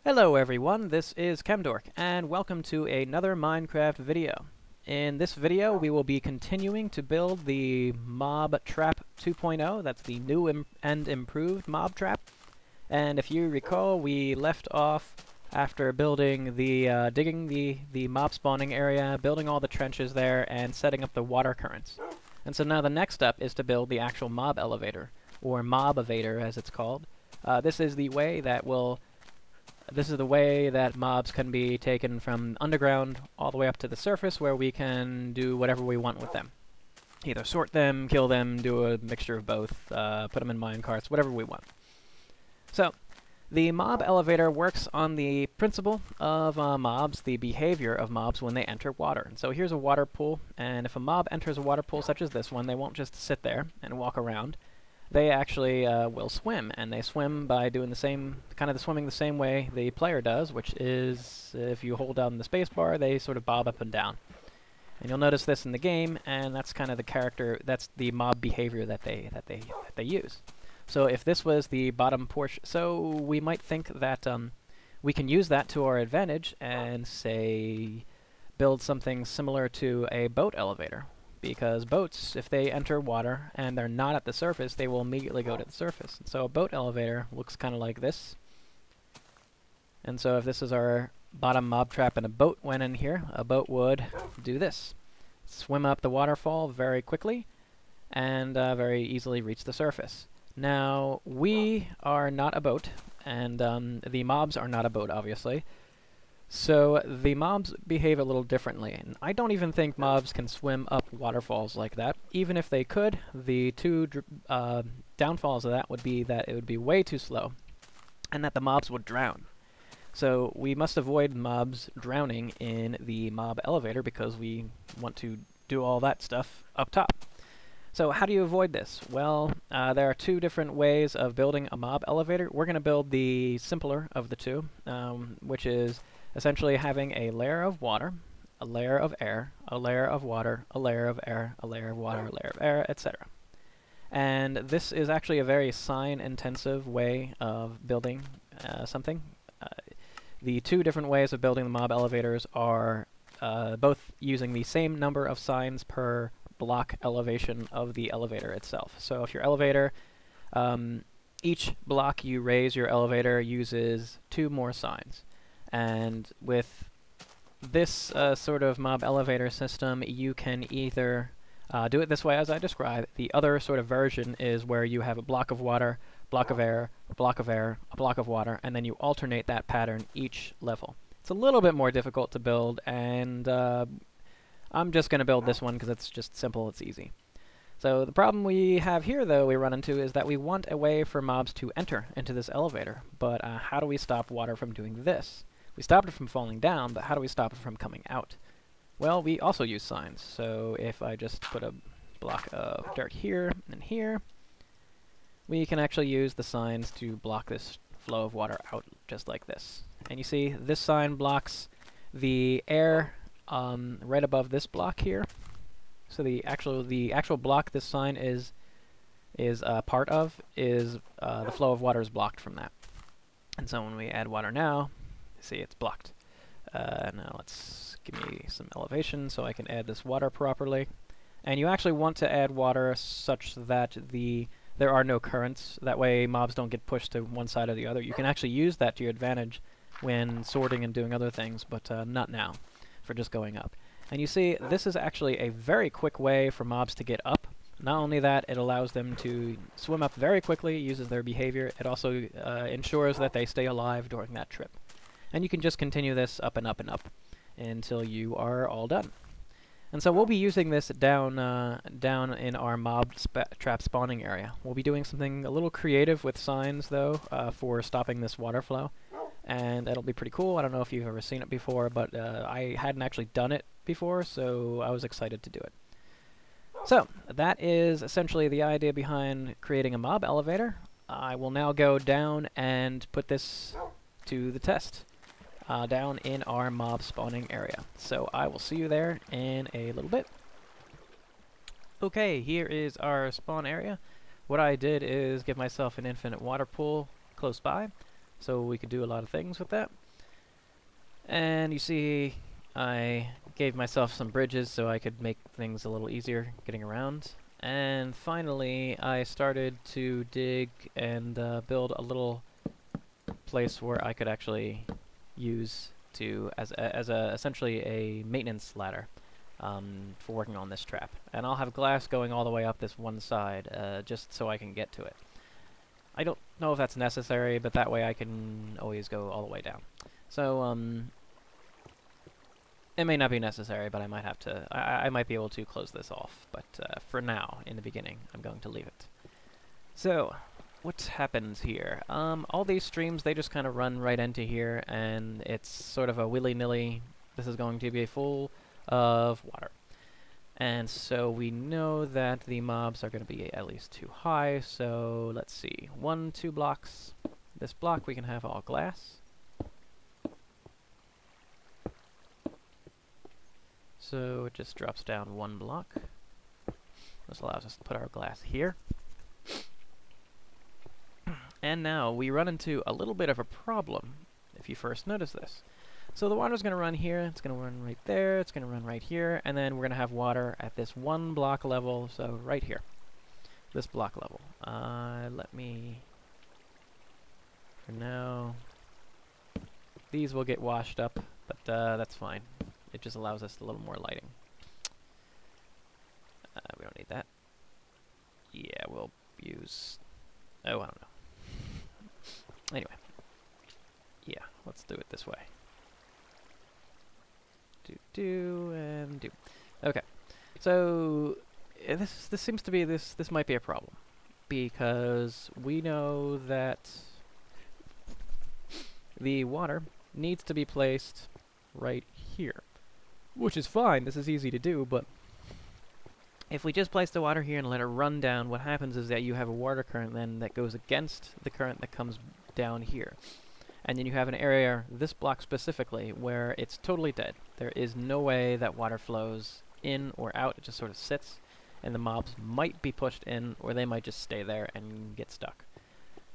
Hello everyone, this is Chemdork, and welcome to another Minecraft video. In this video, we will be continuing to build the Mob Trap 2.0. That's the new and improved Mob Trap. And if you recall, we left off after building the, digging the mob spawning area, building all the trenches there, and setting up the water currents. And so now the next step is to build the actual mob elevator, or mob-evator as it's called. This is the way that mobs can be taken from underground all the way up to the surface, where we can do whatever we want with them. Either sort them, kill them, do a mixture of both, put them in minecarts, whatever we want. So, the mob elevator works on the principle of mobs, the behavior of mobs when they enter water. And so here's a water pool, and if a mob enters a water pool such as this one, they won't just sit there and walk around. They actually will swim, and they swim by doing the same, swimming the same way the player does, which is if you hold down the spacebar, they sort of bob up and down. And you'll notice this in the game, and that's kind of that's the mob behavior that they use. So if this was the bottom portion, so we might think that we can use that to our advantage and say build something similar to a boat elevator. Because boats, if they enter water and they're not at the surface, they will immediately go to the surface. And so a boat elevator looks kind of like this. And so if this is our bottom mob trap and a boat went in here, a boat would do this. Swim up the waterfall very quickly and very easily reach the surface. Now, we are not a boat, and the mobs are not a boat, obviously. So the mobs behave a little differently, and I don't even think mobs can swim up waterfalls like that. Even if they could, the two downfalls of that would be that it would be way too slow, and that the mobs would drown. So we must avoid mobs drowning in the mob elevator because we want to do all that stuff up top. So how do you avoid this? Well, there are two different ways of building a mob elevator. We're going to build the simpler of the two, which is essentially having a layer of water, a layer of air, a layer of water, a layer of air, a layer of water, a layer of air, etc. And this is actually a very sign-intensive way of building something. The two different ways of building the mob elevators are both using the same number of signs per block elevation of the elevator itself. So if your elevator, each block you raise your elevator uses 2 more signs. And with this sort of mob elevator system, you can either do it this way as I described. The other sort of version is where you have a block of water, block of air, a block of air, a block of water, and then you alternate that pattern each level. It's a little bit more difficult to build, and I'm just going to build this one because it's just simple, it's easy. So the problem we have here, though, we run into is that we want a way for mobs to enter into this elevator, but how do we stop water from doing this? We stopped it from falling down, but how do we stop it from coming out? Well, we also use signs. So if I just put a block of dirt here and here, we can actually use the signs to block this flow of water out just like this. And you see, this sign blocks the air right above this block here. So the actual block this sign is part of is the flow of water is blocked from that. And so when we add water now, see, it's blocked. Now let's give me some elevation so I can add this water properly. And you actually want to add water such that there are no currents. That way mobs don't get pushed to one side or the other. You can actually use that to your advantage when sorting and doing other things, but not now, for just going up. And you see, this is actually a very quick way for mobs to get up. Not only that, it allows them to swim up very quickly, uses their behavior. It also ensures that they stay alive during that trip. And you can just continue this up and up and up until you are all done. And so we'll be using this down in our mob trap spawning area. We'll be doing something a little creative with signs, though, for stopping this water flow. And it'll be pretty cool. I don't know if you've ever seen it before, but I hadn't actually done it before, so I was excited to do it. So that is essentially the idea behind creating a mob elevator. I will now go down and put this to the test. Down in our mob spawning area. So I will see you there in a little bit. Okay, here is our spawn area. What I did is give myself an infinite water pool close by. So we could do a lot of things with that. And you see, I gave myself some bridges so I could make things a little easier getting around. And finally, I started to dig and build a little place where I could actually use to as essentially a maintenance ladder for working on this trap. And I'll have glass going all the way up this one side, just so I can get to it. I don't know if that's necessary, but that way I can always go all the way down. So, it may not be necessary, but I might have to, I might be able to close this off, but for now, in the beginning, I'm going to leave it. So, what happens here? All these streams, they just kind of run right into here, and it's sort of a willy-nilly, this is going to be full of water. And so we know that the mobs are going to be at least too high, so let's see, 1, 2 blocks. This block we can have all glass. So it just drops down 1 block. This allows us to put our glass here. And now we run into a little bit of a problem, if you first notice this. So the water's going to run here, it's going to run right there, it's going to run right here, and then we're going to have water at this 1 block level, so right here. This block level. Let me... For now... These will get washed up, but that's fine. It just allows us a little more lighting. We don't need that. Yeah, we'll use... Oh, I don't know. Anyway. Yeah, let's do it this way. And do. Okay. So this seems to be this might be a problem, because we know that the water needs to be placed right here, which is fine. This is easy to do, but if we just place the water here and let it run down, what happens is that you have a water current then that goes against the current that comes down here. And then you have an area, this block specifically, where it's totally dead. There is no way that water flows in or out. It just sort of sits, and the mobs might be pushed in, or they might just stay there and get stuck.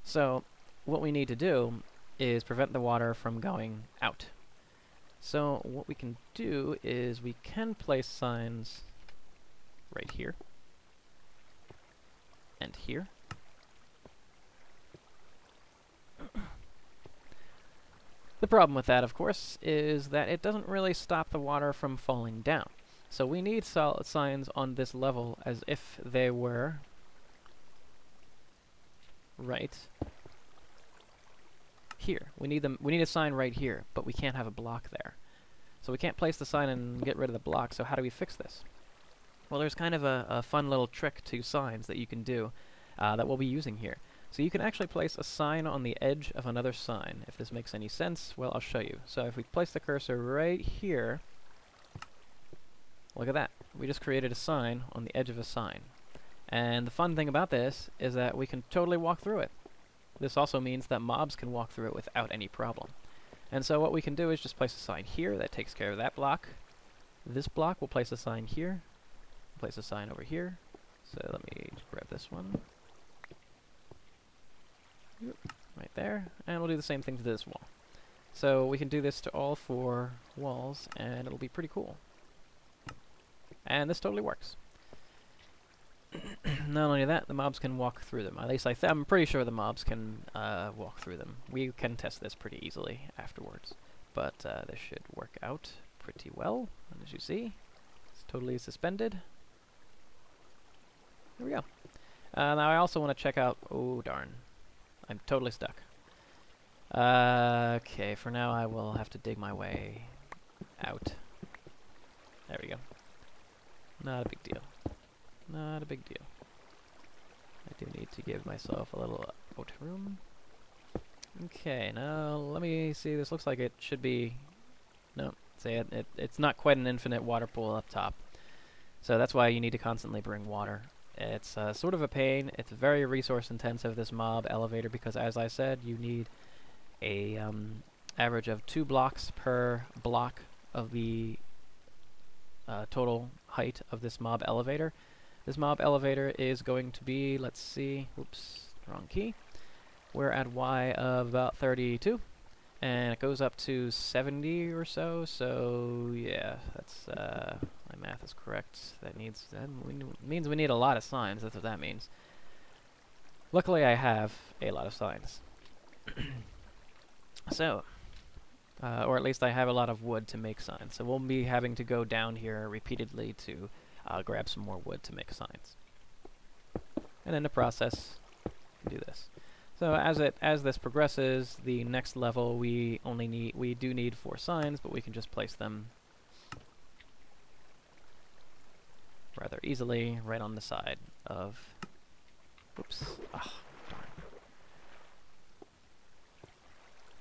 So what we need to do is prevent the water from going out. So what we can do is we can place signs right here and here. The problem with that, of course, is that it doesn't really stop the water from falling down. So we need solid signs on this level as if they were right here. We need a sign right here, but we can't have a block there. So we can't place the sign and get rid of the block, so how do we fix this? Well, there's kind of a fun little trick to signs that you can do that we'll be using here. So you can actually place a sign on the edge of another sign. If this makes any sense, well, I'll show you. So if we place the cursor right here, look at that. We just created a sign on the edge of a sign. And the fun thing about this is that we can totally walk through it. This also means that mobs can walk through it without any problem. And so what we can do is just place a sign here that takes care of that block. This block, we'll place a sign here. Place a sign over here. So let me grab this one. Right there. And we'll do the same thing to this wall. So we can do this to all 4 walls, and it'll be pretty cool. And this totally works. Not only that, the mobs can walk through them. At least I'm pretty sure the mobs can walk through them. We can test this pretty easily afterwards. But this should work out pretty well. And as you see, it's totally suspended. There we go. Now I also want to check out... Oh, darn. I'm totally stuck. Okay, for now I will have to dig my way out. There we go. Not a big deal. Not a big deal. I do need to give myself a little out room. Okay, now let me see. This looks like it should be... No, see, it's not quite an infinite water pool up top. So that's why you need to constantly bring water. It's sort of a pain. It's very resource intensive, this mob elevator, because as I said, you need a average of 2 blocks per block of the total height of this mob elevator. This mob elevator is going to be, let's see, whoops, wrong key. we're at y of about 32, and it goes up to 70 or so. So yeah, that's my math is correct. That means we need a lot of signs. That's what that means. Luckily, I have a lot of signs. So, or at least I have a lot of wood to make signs. So we'll be having to go down here repeatedly to grab some more wood to make signs. And in the process, do this. So as this progresses, the next level we do need 4 signs, but we can just place them rather easily right on the side of. Oops. Ah, darn.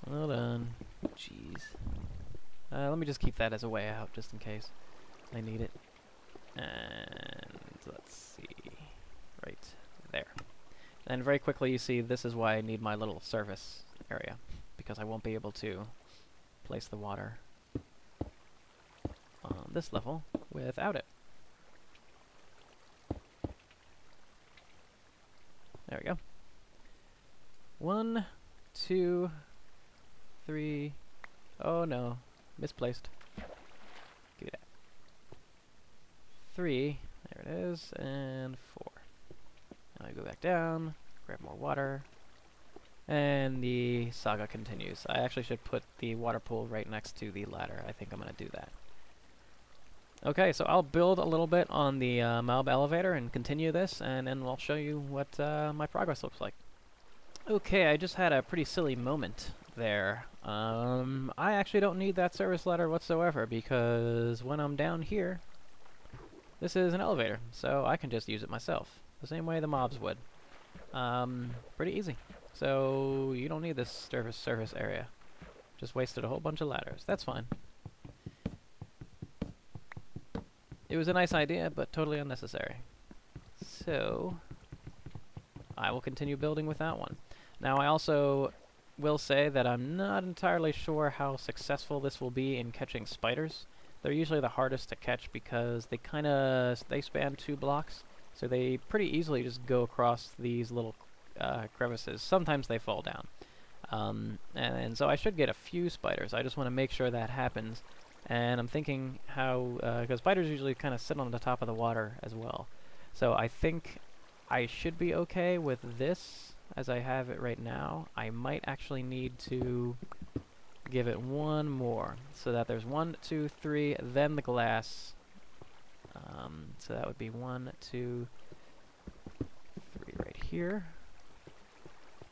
Hold on. Jeez. Let me just keep that as a way out, just in case I need it. And let's see. Right there. And very quickly you see this is why I need my little surface area, because I won't be able to place the water on this level without it. There we go. 1, 2, 3. Oh no, misplaced. Give me that. 3. There it is, and 4. Now I go back down, grab more water, and the saga continues. I actually should put the water pool right next to the ladder. I think I'm going to do that. Okay, so I'll build a little bit on the mob elevator and continue this, and then I'll show you what my progress looks like. Okay, I just had a pretty silly moment there. I actually don't need that service ladder whatsoever, because when I'm down here, this is an elevator, so I can just use it myself, the same way the mobs would. Pretty easy. So you don't need this surface area. Just wasted a whole bunch of ladders. That's fine. It was a nice idea, but totally unnecessary. So I will continue building with that one. Now I also will say that I'm not entirely sure how successful this will be in catching spiders. They're usually the hardest to catch because they span 2 blocks, so they pretty easily just go across these little crevices. Sometimes they fall down. And so I should get a few spiders. I just want to make sure that happens. And I'm thinking how, because spiders usually kind of sit on the top of the water as well. So I think I should be okay with this as I have it right now. I might actually need to give it one more, so that there's 1, 2, 3, then the glass. So that would be 1, 2, 3 right here.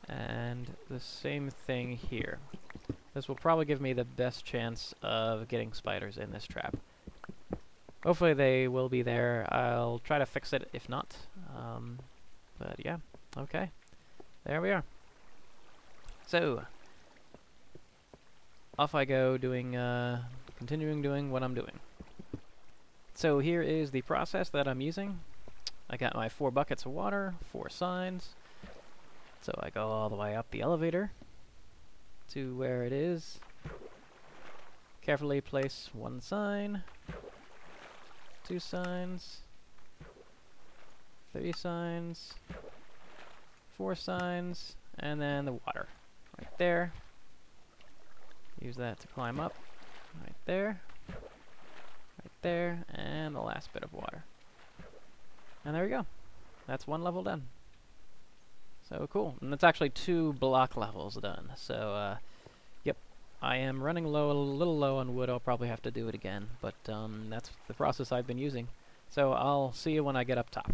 And the same thing here. This will probably give me the best chance of getting spiders in this trap. Hopefully they will be there. I'll try to fix it if not. But yeah, okay. There we are. So, off I go doing, continuing doing what I'm doing. So here is the process that I'm using. I got my 4 buckets of water, 4 signs. So I go all the way up the elevator to where it is. Carefully place 1 sign, 2 signs, 3 signs, 4 signs, and then the water right there. Use that to climb up right there, and the last bit of water. And there we go. That's 1 level done. So cool, and that's actually 2 block levels done. So, yep, I am running low, a little low on wood. I'll probably have to do it again, but that's the process I've been using. So I'll see you when I get up top.